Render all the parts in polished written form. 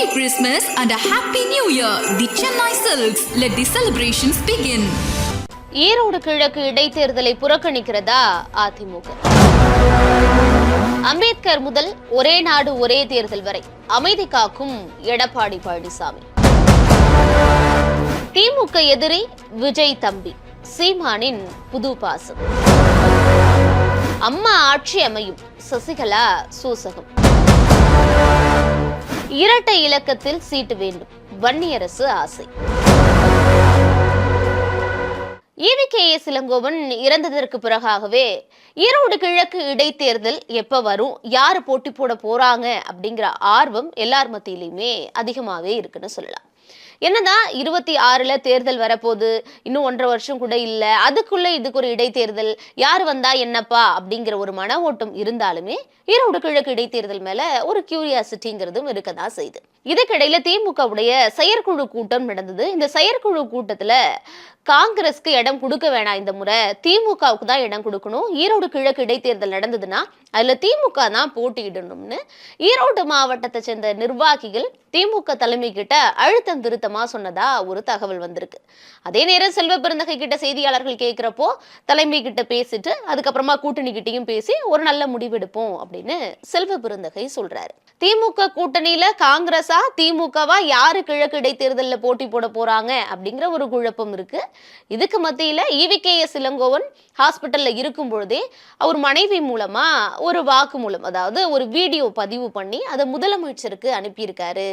Merry Christmas and a Happy New Year. The Chennai Silks. Let the celebrations begin. Erode கிழக்கு இடைத்தேர்தலை புறக்கணிக்கிறதா அதிமுக? அம்பேத்கர் முதல் ஒரே நாடு ஒரே தேர்தல் வரை அமைதி காக்கும் எடப்பாடி பழனிசாமி. திமுக எதிரி விஜய் தம்பி, சீமானின் புது பாசம். அம்மா ஆட்சி அமையும், சசிகலா சூசகம். இரட்டை இலக்கத்தில் சீட்டு வேண்டும், வன்னியரசு ஆசை. EVKS இளங்கோவன் இறந்ததற்கு பிறகாகவே ஈரோடு கிழக்கு இடைத்தேர்தல் எப்ப வரும், யாரு போட்டி போட போறாங்க அப்படிங்கிற ஆர்வம் எல்லார் மத்தியிலுமே அதிகமாவே இருக்குன்னு சொல்லலாம். என்னதான் 26ல தேர்தல் வரப்போகுது, இன்னும் 1.5 வருஷம் கூட இல்ல, அதுக்குள்ள இதுக்கு ஒரு இடைத்தேர்தல், யார் வந்தா என்னப்பா அப்படிங்கிற ஒரு மன ஓட்டம் இருந்தாலுமே ஈரோடு கிழக்கு இடைத்தேர்தல் மேல ஒரு கியூரியாசிட்டிங்கிறதும் இருக்கதான் செய்யுது. இதுக்கிடையில திமுகவுடைய செயற்குழு கூட்டம் நடந்தது. இந்த செயற்குழு கூட்டத்துல காங்கிரஸ்க்கு இடம் கொடுக்க வேணாம், இந்த முறை திமுகவுக்கு தான் இடம் கொடுக்கணும், ஈரோடு கிழக்கு இடைத்தேர்தல் நடந்ததுன்னா அதுல திமுக தான் போட்டியிடணும்னு ஈரோடு மாவட்டத்தை சேர்ந்த நிர்வாகிகள் திமுக தலைமை கிட்ட அழுத்தம் திருத்தமா சொன்னதா ஒரு தகவல் வந்திருக்கு. அதே நேரம் செல்வ பெருந்தகை கிட்ட செய்தியாளர்கள் கேட்கிறப்போ தலைமை கிட்ட பேசிட்டு அதுக்கப்புறமா கூட்டணி கிட்டையும் பேசி ஒரு நல்ல முடிவெடுப்போம் அப்படின்னு செல்வ பெருந்தகை சொல்றாரு. திமுக கூட்டணியில காங்கிரஸா திமுகவா யாரு கிழக்கு இடைத்தேர்தலில் போட்டி போட போறாங்க அப்படிங்கிற ஒரு குழப்பம் இருக்கு. இதுக்கு மத்தியில EVKS இளங்கோவன் ஹாஸ்பிட்டல்ல இருக்கும் பொழுதே அவர் மனைவி மூலமா ஒரு வாக்குமூலம், அதாவது ஒரு வீடியோ பதிவு பண்ணி அதை முதலமைச்சருக்கு அனுப்பியிருக்காரு.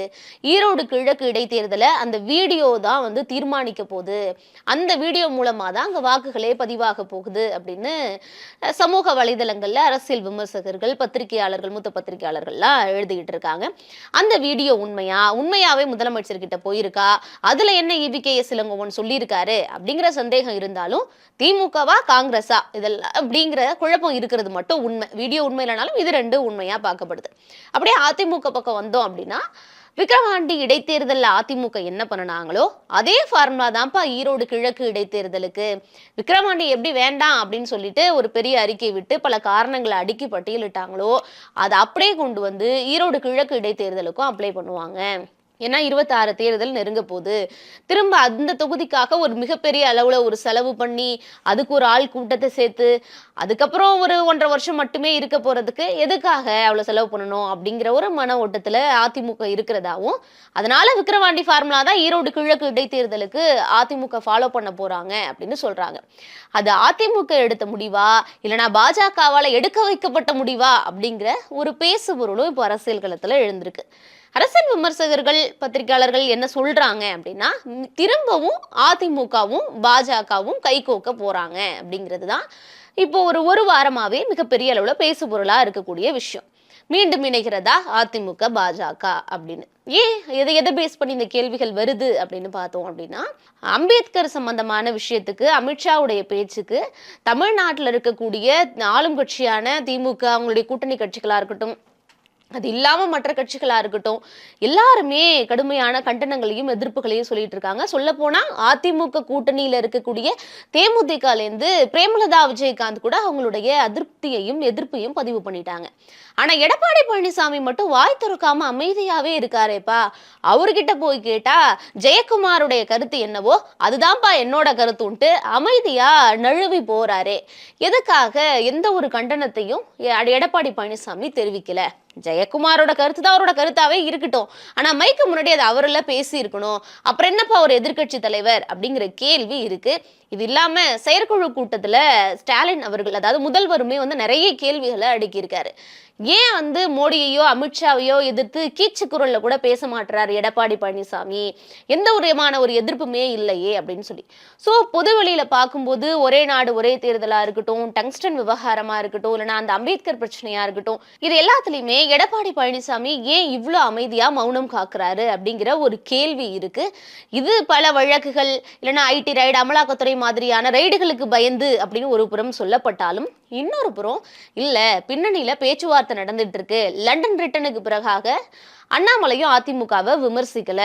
ஈரோடு கிழக்கு இடைத்தேர்தலை அந்த வீடியோ தான் வந்து தீர்மானிக்க போகுது, அந்த வீடியோ மூலமா தான் அங்க வாக்குகளே பதிவாக போகுது அப்படின்னு சமூக வலைதளங்கள்ல அரசியல் விமர்சகர்கள், பத்திரிகையாளர்கள், மூத்த பத்திரிகையாளர்கள்லாம் எழுதிக்கிட்டு இருக்காங்க. அந்த வீடியோ உண்மையாவே முதலமைச்சர் கிட்ட போயிருக்கா, அதுல என்ன EVKS இளங்கோவன் சொல்லியிருக்காரு அப்படிங்கிற சந்தேகம் இருந்தாலும் திமுகவா காங்கிரஸா இதெல்லாம் அப்படிங்கிற குழப்பம் இருக்கிறது மட்டும் உண்மை. வீடியோ உண்மை இல்லைனாலும் இது ரெண்டும் உண்மையா பார்க்கப்படுது. அப்படியே அதிமுக பக்கம் வந்தோம் அப்படின்னா, விக்கிரவாண்டி இடைத்தேர்தலில் அதிமுக என்ன பண்ணினாங்களோ அதே ஃபார்முலா தான்ப்பா ஈரோடு கிழக்கு இடைத்தேர்தலுக்கு. விக்கிரவாண்டி எப்படி வேண்டாம் அப்படின்னு சொல்லிட்டு ஒரு பெரிய அறிக்கை விட்டு பல காரணங்களை அடுக்கி பட்டியலிட்டாங்களோ அதை அப்படியே கொண்டு வந்து ஈரோடு கிழக்கு இடைத்தேர்தலுக்கும் அப்ளை பண்ணுவாங்க. ஏன்னா 26 தேர்தல் நெருங்க போகுது, திரும்ப அந்த தொகுதிக்காக ஒரு மிகப்பெரிய அளவுல ஒரு செலவு பண்ணி அதுக்கு ஒரு ஆள் கூட்டத்தை சேர்த்து அதுக்கப்புறம் ஒரு 1.5 வருஷம் மட்டுமே இருக்க போறதுக்கு எதுக்காக அவ்வளவு செலவு பண்ணணும் அப்படிங்கிற ஒரு மன ஓட்டத்துல அதிமுக இருக்கிறதாவும், அதனால விக்கிரவாண்டி ஃபார்முலா தான் ஈரோடு கிழக்கு இடைத்தேர்தலுக்கு அதிமுக ஃபாலோ பண்ண போறாங்க அப்படின்னு சொல்றாங்க. அது அதிமுக எடுத்த முடிவா இல்லைன்னா பாஜகவால எடுக்க வைக்கப்பட்ட முடிவா அப்படிங்கிற ஒரு பேசு பொருளும் இப்போ அரசியல் களத்துல எழுந்திருக்கு. அரசியல் விமர்சகர்கள், பத்திரிகையாளர்கள் என்ன சொல்றாங்க அப்படின்னா, திரும்பவும் அதிமுகவும் பாஜகவும் கைகோக்க போறாங்க அப்படிங்கிறது தான் இப்போ ஒரு வாரமாவே மிகப்பெரிய அளவுல பேசு பொருளா இருக்கக்கூடிய விஷயம். மீண்டும் இணைகிறதா அதிமுக பாஜக அப்படின்னு. ஏன் எதை பேஸ் பண்ணி இந்த கேள்விகள் வருது அப்படின்னு பார்த்தோம் அப்படின்னா, அம்பேத்கர் சம்பந்தமான விஷயத்துக்கு, அமித்ஷாவுடைய பேச்சுக்கு தமிழ்நாட்டில் இருக்கக்கூடிய ஆளும் கட்சியான திமுக, அவங்களுடைய கூட்டணி கட்சிகளா இருக்கட்டும், அது இல்லாம மற்ற கட்சிகளா இருக்கட்டும், எல்லாருமே கடுமையான கண்டனங்களையும் எதிர்ப்புகளையும் சொல்லிட்டு இருக்காங்க. சொல்ல போனா அதிமுக கூட்டணியில இருக்கக்கூடிய தேமுதிகலேருந்து பிரேமலதா விஜயகாந்த் கூட அவங்களுடைய அதிருப்தியையும் எதிர்ப்பையும் பதிவு பண்ணிட்டாங்க. ஆனா எடப்பாடி பழனிசாமி மட்டும் வாய் திறக்காம அமைதியாவே இருக்காரேப்பா. அவர்கிட்ட போய் கேட்டா ஜெயக்குமாருடைய கருத்து என்னவோ அதுதான்ப்பா என்னோட கருத்துன்ட்டு அமைதியா நழுவி போறாரே. எதுக்காக எந்த ஒரு கண்டனத்தையும் எடப்பாடி பழனிசாமி தெரிவிக்கல? ஜெயக்குமாரோட கருத்து தான் அவரோட கருத்தாவே இருக்கட்டும், ஆனா மைக்கு முன்னாடி அது அவர்ல பேசி இருக்கணும். அப்புறம் என்னப்பா ஒரு எதிர்கட்சி தலைவர் அப்படிங்கிற கேள்வி இருக்கு. இது இல்லாம செயற்குழு கூட்டத்துல ஸ்டாலின் அவர்கள், அதாவது முதல்வருமே வந்து நிறைய கேள்விகளை அடுக்கியிருக்காரு. ஏன் வந்து மோடியையோ அமித்ஷாவையோ எதிர்த்து கீச்சு குரல்ல கூட பேச மாட்டாரு எடப்பாடி பழனிசாமி, எந்த விதமான ஒரு எதிர்ப்புமே இல்லையே அப்படின்னு சொல்லி. சோ பொது வெளியில பார்க்கும்போது ஒரே நாடு ஒரே தேர்தலா இருக்கட்டும், டங்ஸ்டன் விவகாரமா இருக்கட்டும், இல்லைன்னா அந்த அம்பேத்கர் பிரச்சனையா இருக்கட்டும், இது எல்லாத்துலயுமே எடப்பாடி பழனிசாமி ஏன் இவ்வளவு அமைதியா மௌனம் காக்குறாரு அப்படிங்கிற ஒரு கேள்வி இருக்கு. இது பல வழக்குகள் இல்லைன்னா IT ரைடு, அமலாக்கத்துறை மாதிரியான ரைடுகளுக்கு பயந்து அப்படின்னு ஒரு புறம் சொல்லப்பட்டாலும், இன்னொரு புறம் இல்ல பின்னணியில பேச்சுவார்த்தை நடந்துட்டு இருக்கு. லண்டன் ரிட்டனுக்கு பிறகாக அண்ணாமலையும் அதிமுகவை விமர்சிக்கல,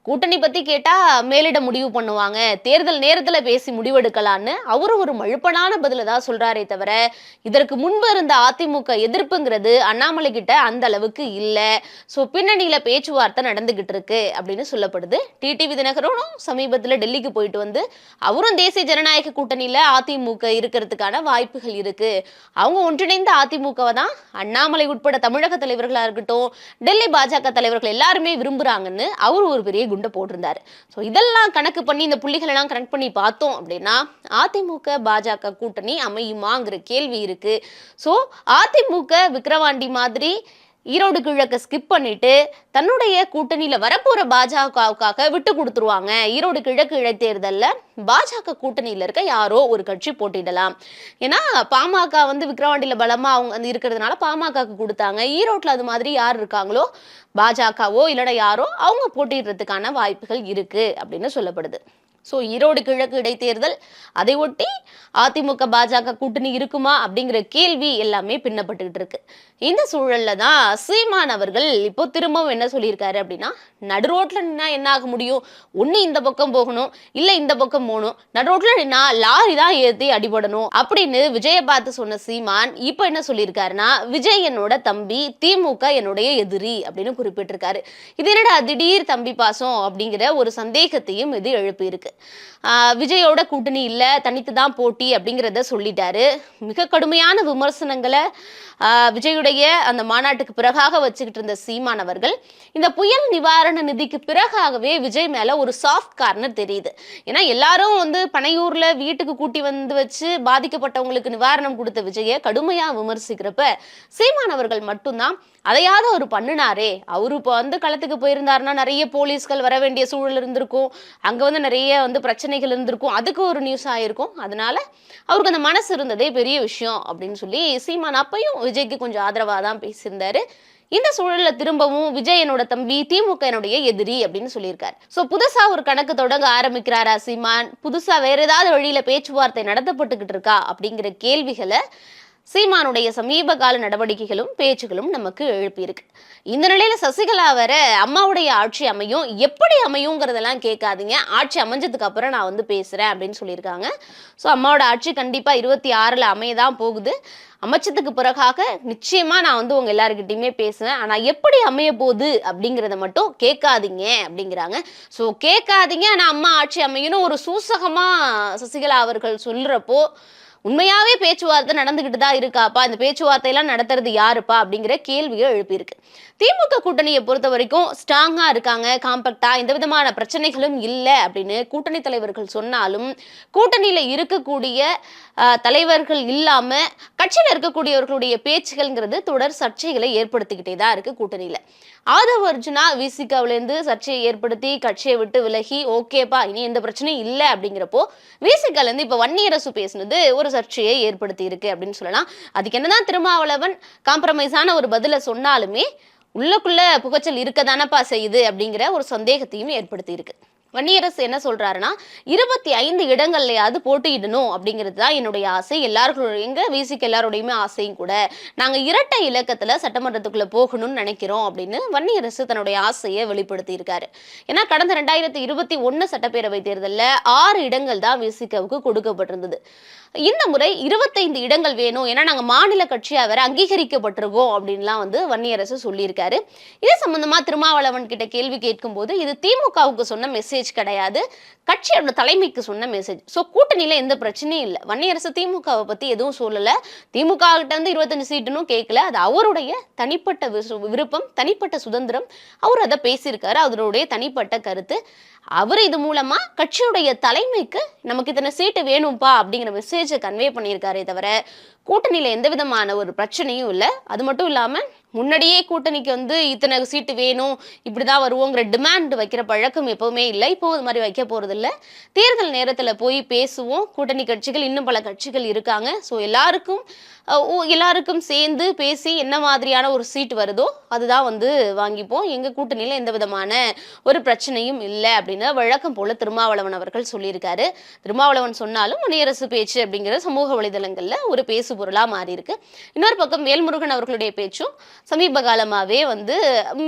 கூட்டணி பத்தி கேட்டா மேலிட முடிவு பண்ணுவாங்க, தேர்தல் நேரத்துல பேசி முடிவெடுக்கலான்னு அவரு ஒரு மழுப்பனான பதில தான் சொல்றாரே தவிர, இதற்கு முன்பு இருந்த அதிமுக எதிர்ப்புங்கிறது அண்ணாமலை கிட்ட அந்த அளவுக்கு இல்ல. சோ பின்னணியில பேச்சுவார்த்தை நடந்துகிட்டு இருக்கு அப்படின்னு சொல்லப்படுது. டிடிவி தினகரனும் சமீபத்துல டெல்லிக்கு போயிட்டு வந்து அவரும் தேசிய ஜனநாயக கூட்டணியில அதிமுக இருக்கிறதுக்கான வாய்ப்புகள் இருக்கு, அவங்க ஒன்றிணைந்த அதிமுகவை தான் அண்ணாமலை உட்பட தமிழக தலைவர்களா இருக்கட்டும், டெல்லி பாஜக தலைவர்கள் எல்லாருமே விரும்புறாங்கன்னு அவர் ஒரு பெரிய குண்டை போட்டிருந்தாரு. ஸோ இதெல்லாம் கணக்கு பண்ணி இந்த புள்ளிகள் எல்லாம் கனெக்ட் பண்ணி பார்த்தோம் அப்படின்னா அதிமுக பாஜக கூட்டணி அமையுமாங்கிற கேள்வி இருக்கு. ஸோ அதிமுக விக்கிரவாண்டி மாதிரி ஈரோடு கிழக்க ஸ்கிப் பண்ணிட்டு தன்னுடைய கூட்டணியில வரப்போற பாஜகவுக்காக விட்டு கொடுத்துருவாங்க. ஈரோடு கிழக்கு இடைத்தேர்தல்ல பாஜக கூட்டணியில இருக்க யாரோ ஒரு கட்சி போட்டிடலாம். ஏன்னா பாமக வந்து விக்கிரவாண்டியில பலமா அவங்க இருக்கிறதுனால பாமகக்கு கொடுத்தாங்க. ஈரோட்ல அது மாதிரி யார் இருக்காங்களோ பாஜகவோ இல்லைன்னா யாரோ அவங்க போட்டிடுறதுக்கான வாய்ப்புகள் இருக்கு அப்படின்னு சொல்லப்படுது. ஸோ ஈரோடு கிழக்கு இடைத்தேர்தல், அதை ஒட்டி அதிமுக பாஜக கூட்டணி இருக்குமா அப்படிங்கிற கேள்வி எல்லாமே பின்னப்பட்டுக்கிட்டு இருக்கு. இந்த சூழல்ல தான் சீமான் அவர்கள் இப்போ திரும்பவும் என்ன சொல்லியிருக்காரு அப்படின்னா, நடு ரோட்ல நின்னா என்ன ஆக முடியும், ஒண்ணு இந்த பக்கம் போகணும் இல்ல இந்த பக்கம் போகணும், நடு ரோட்ல நின்னா லாரி தான் ஏத்தி அடிபடணும் அப்படின்னு விஜய பார்த்து சொன்ன சீமான் இப்போ என்ன சொல்லியிருக்காருன்னா, விஜய் என்னோட தம்பி, திமுக என்னுடைய எதிரி அப்படின்னு குறிப்பிட்டிருக்காரு. இது என்னடா திடீர் தம்பி பாசம் அப்படிங்கிற ஒரு சந்தேகத்தையும் இது எழுப்பியிருக்கு. விஜயோட கூட்டணி இல்ல, தனித்து தான் போட்டி அப்படிங்கிறத சொல்லிட்டாரு. மிக கடுமையான விமர்சனங்களை விஜயுடைய அந்த மாநாட்டுக்கு பிறகாக வச்சுக்கிட்டு இருந்த சீமான் அவர்கள் இந்த புயல் நிவாரண நிதிக்கு பிறகாகவே விஜய் மேல ஒரு சாஃப்ட் கார்னர் தெரியுது. ஏன்னா எல்லாரும் வந்து பனையூர்ல வீட்டுக்கு கூட்டி வந்து வச்சு பாதிக்கப்பட்டவங்களுக்கு நிவாரணம் கொடுத்த விஜயை கடுமையா விமர்சிக்கிறப்ப சீமான் அவர்கள் மட்டும்தான் அதையாவது அவர் பண்ணினாரே, அவரு இப்போ வந்து களத்துக்கு போயிருந்தாருன்னா நிறைய போலீஸ்கள் வர வேண்டிய சூழல் இருந்திருக்கும், அங்க வந்து நிறைய வந்து பிரச்சனைகள் இருந்திருக்கும், அதுக்கு ஒரு நியூஸ் ஆயிருக்கும், அதனால அவருக்கு அந்த மனசு இருந்ததே பெரிய விஷயம் அப்படின்னு சொல்லி சீமான் அப்பையும் விஜய்க்கு கொஞ்சம் ஆதரவா தான் பேசியிருந்தாரு. இந்த சூழல்ல திரும்பவும் விஜய் என்னோட தம்பி, திமுக என்னுடைய எதிரி அப்படின்னு சொல்லியிருக்காரு. சோ புதுசா ஒரு கணக்கு தொடங்க ஆரம்பிக்கிறாரா சீமான், புதுசா வேற ஏதாவது வழியில பேச்சுவார்த்தை நடத்தப்பட்டுக்கிட்டு இருக்கா அப்படிங்கிற கேள்விகளை சீமானுடைய சமீப கால நடவடிக்கைகளும் பேச்சுகளும் நமக்கு எழுப்பியிருக்கு. இந்த நிலையில சசிகலா வேற அம்மாவுடைய ஆட்சி அமையும், எப்படி அமையுங்கிறதெல்லாம் கேட்காதீங்க, ஆட்சி அமைஞ்சதுக்கு அப்புறம் நான் வந்து பேசுறேன் அப்படின்னு சொல்லியிருக்காங்க. ஸோ அம்மாவோட ஆட்சி கண்டிப்பா 26ல் அமையதான் போகுது. அமைச்சதுக்கு பிறகாக நிச்சயமா நான் வந்து உங்க எல்லாருக்கிட்டையுமே பேசுவேன், ஆனா எப்படி அமைய போகுது அப்படிங்கிறத மட்டும் கேட்காதீங்க அப்படிங்கிறாங்க. ஸோ கேட்காதீங்க, ஆனா அம்மா ஆட்சி அமையணும் ஒரு சூசகமா சசிகலா அவர்கள் சொல்றப்போ உண்மையாவே பேச்சுவார்த்தை நடந்துகிட்டு தான் இருக்காப்பா, இந்த பேச்சுவார்த்தையெல்லாம் நடத்துறது யாருப்பா அப்படிங்கிற கேள்வியை எழுப்பியிருக்கு. திமுக கூட்டணியை பொறுத்த வரைக்கும் ஸ்ட்ராங்கா இருக்காங்க, காம்பேக்டா, எந்த விதமான பிரச்சனைகளும் இல்லை அப்படின்னு கூட்டணி தலைவர்கள் சொன்னாலும் கூட்டணியில இருக்கக்கூடிய தலைவர்கள் இல்லாம கட்சியில இருக்கக்கூடியவர்களுடைய பேச்சுகள்ங்கிறது தொடர் சர்ச்சைகளை ஏற்படுத்திக்கிட்டே தான் இருக்கு கூட்டணியில. ஆதவ் அர்ஜுனா விசிகாவிலேருந்து சர்ச்சையை ஏற்படுத்தி கட்சியை விட்டு விலகி ஓகேப்பா இனி எந்த பிரச்சனையும் இல்லை அப்படிங்கிறப்போ விசிகாலேருந்து இப்போ வன்னியரசு பேசுனது ஒரு சர்ச்சையை ஏற்படுத்தி இருக்கு அப்படின்னு சொல்லலாம். அதுக்கு என்னதான் திருமாவளவன் காம்ப்ரமைஸான ஒரு பதில சொன்னாலுமே உள்ளக்குள்ள புகைச்சல் இருக்கதானப்பா செய்யுது அப்படிங்கிற ஒரு சந்தேகத்தையும் ஏற்படுத்தி இருக்கு. வன்னியரசு என்ன சொல்றாருன்னா 25 இடங்கள்லயாவது போட்டியிடணும் அப்படிங்கிறது தான் என்னுடைய ஆசை, எல்லாருக்கும் எங்க விசிக்கு எல்லாரோடையுமே ஆசையும் கூட, நாங்க இரட்டை இலக்கத்துல சட்டமன்றத்துக்குள்ள போகணும்னு நினைக்கிறோம் அப்படின்னு வன்னியரசு தன்னுடைய ஆசையை வெளிப்படுத்தி இருக்காரு. ஏன்னா கடந்த 2021 சட்டப்பேரவை தேர்தலில் 6 இடங்கள் தான் விசிகவுக்கு கொடுக்கப்பட்டிருந்தது. இந்த முறை 25 இடங்கள் வேணும், ஏன்னா நாங்க மாநில கட்சியா வேற அங்கீகரிக்கப்பட்டிருக்கோம் அப்படின்லாம் வந்து வன்னியரசு சொல்லியிருக்காரு. இது சம்பந்தமா திருமாவளவன் கிட்ட கேள்வி கேட்கும் போது இது திமுகவுக்கு சொன்ன மெசேஜ் கிடையாது, கட்சியோட தலைமைக்கு சொன்ன மெசேஜ். ஸோ கூட்டணியில எந்த பிரச்சனையும் இல்லை, வன்னியரசு திமுகவை பத்தி எதுவும் சொல்லல, திமுக கிட்ட இருந்து 25 சீட்டுன்னு கேட்கல, அது அவருடைய தனிப்பட்ட விருப்பம், தனிப்பட்ட சுதந்திரம், அவர் அதை பேசியிருக்காரு, அவருடைய தனிப்பட்ட கருத்து. அவர் இது மூலமா கட்சியுடைய தலைமைக்கு நமக்கு இத்தனை சீட்டு வேணும்பா அப்படிங்கிற மெசேஜை கன்வே பண்ணியிருக்காரே தவிர கூட்டணியில எந்த விதமான ஒரு பிரச்சனையும் இல்லை. அது மட்டும் இல்லாம முன்னாடியே கூட்டணிக்கு வந்து இத்தனை சீட்டு வேணும் இப்படிதான் வருவோங்கிற டிமாண்ட் வைக்கிற பழக்கம் எப்பவுமே இல்லை, இப்போ அது மாதிரி வைக்க போறது இல்லை. தேர்தல் நேரத்துல போய் பேசுவோம், கூட்டணி கட்சிகள் இன்னும் பல கட்சிகள் இருக்காங்க, ஸோ எல்லாருக்கும் சேர்ந்து பேசி என்ன மாதிரியான ஒரு சீட் வருதோ அதுதான் வந்து வாங்கிப்போம், எங்க கூட்டணியில எந்த விதமான ஒரு பிரச்சனையும் இல்லை அப்படின்னு அப்படின்னு வழக்கம் போல திருமாவளவன் அவர்கள் சொல்லியிருக்காரு. திருமாவளவன் சொன்னாலும் மணியரசு பேச்சு அப்படிங்கிற சமூக வலைதளங்கள்ல ஒரு பேசு பொருளா மாறி இருக்கு. இன்னொரு பக்கம் வேல்முருகன் அவர்களுடைய பேச்சும் சமீப காலமாவே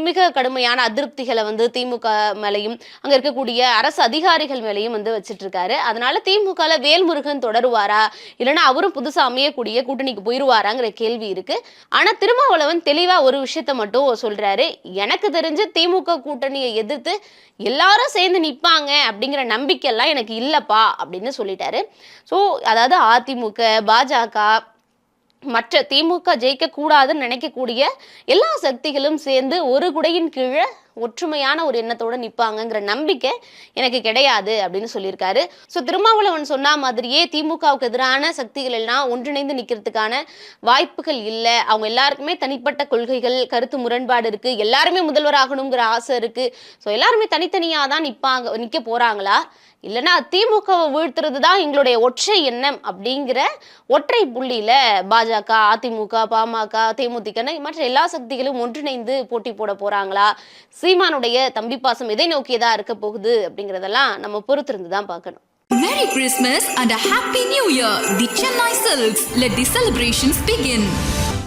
மிக கடுமையான அதிருப்திகளை திமுக மேலையும் அங்க இருக்கக்கூடிய அரசு அதிகாரிகள் மேலையும் வச்சிட்டு இருக்காரு. அதனால திமுக வேல்முருகன் தொடருவாரா இல்லைன்னா அவரும் புதுசா அமையக்கூடிய கூட்டணிக்கு போயிருவாராங்கிற கேள்வி இருக்கு. ஆனா திருமாவளவன் தெளிவா ஒரு விஷயத்த மட்டும் சொல்றாரு. எனக்கு தெரிஞ்சு திமுக கூட்டணியை எதிர்த்து எல்லாரும் சேர்ந்து நிப்பாங்க அப்படிங்கிற நம்பிக்கை எல்லாம் எனக்கு இல்லப்பா அப்படின்னு சொல்லிட்டாரு. சோ அதாவது அதிமுக, பாஜக, மற்ற திமுக ஜெயிக்க கூடாதுன்னு நினைக்கக்கூடிய எல்லா சக்திகளும் சேர்ந்து ஒரு குடையின் கீழே ஒற்றுமையான ஒரு எண்ணத்தோட நிப்பாங்கங்கிற நம்பிக்கை எனக்கு கிடையாது அப்படின்னு சொல்லியிருக்காரு. ஸோ திருமாவளவன் சொன்ன மாதிரியே திமுகவுக்கு எதிரான சக்திகள் எல்லாம் ஒன்றிணைந்து நிற்கிறதுக்கான வாய்ப்புகள் இல்லை. அவங்க எல்லாருக்குமே தனிப்பட்ட கொள்கைகள், கருத்து முரண்பாடு இருக்கு. எல்லாருமே முதல்வர் ஆகணுங்கிற ஆசை இருக்கு. ஸோ எல்லாருமே தனித்தனியாக தான் நிற்க போறாங்களா இல்லைன்னா திமுகவை வீழ்த்துறது தான் எங்களுடைய ஒற்றை எண்ணம் அப்படிங்கிற ஒற்றை புள்ளியில பாஜக, அதிமுக, பாமக, தேமுதிக மற்ற எல்லா சக்திகளும் ஒன்றிணைந்து போட்டி போட போறாங்களா? சீமானுடைய தம்பி பாசம் எதை நோக்கியதா இருக்க போகுது அப்படிங்கறதெல்லாம் நம்ம பொறுத்திருந்து தான் பார்க்கணும். Merry Christmas and a Happy New Year! The Chennai Silks. Let the celebrations begin.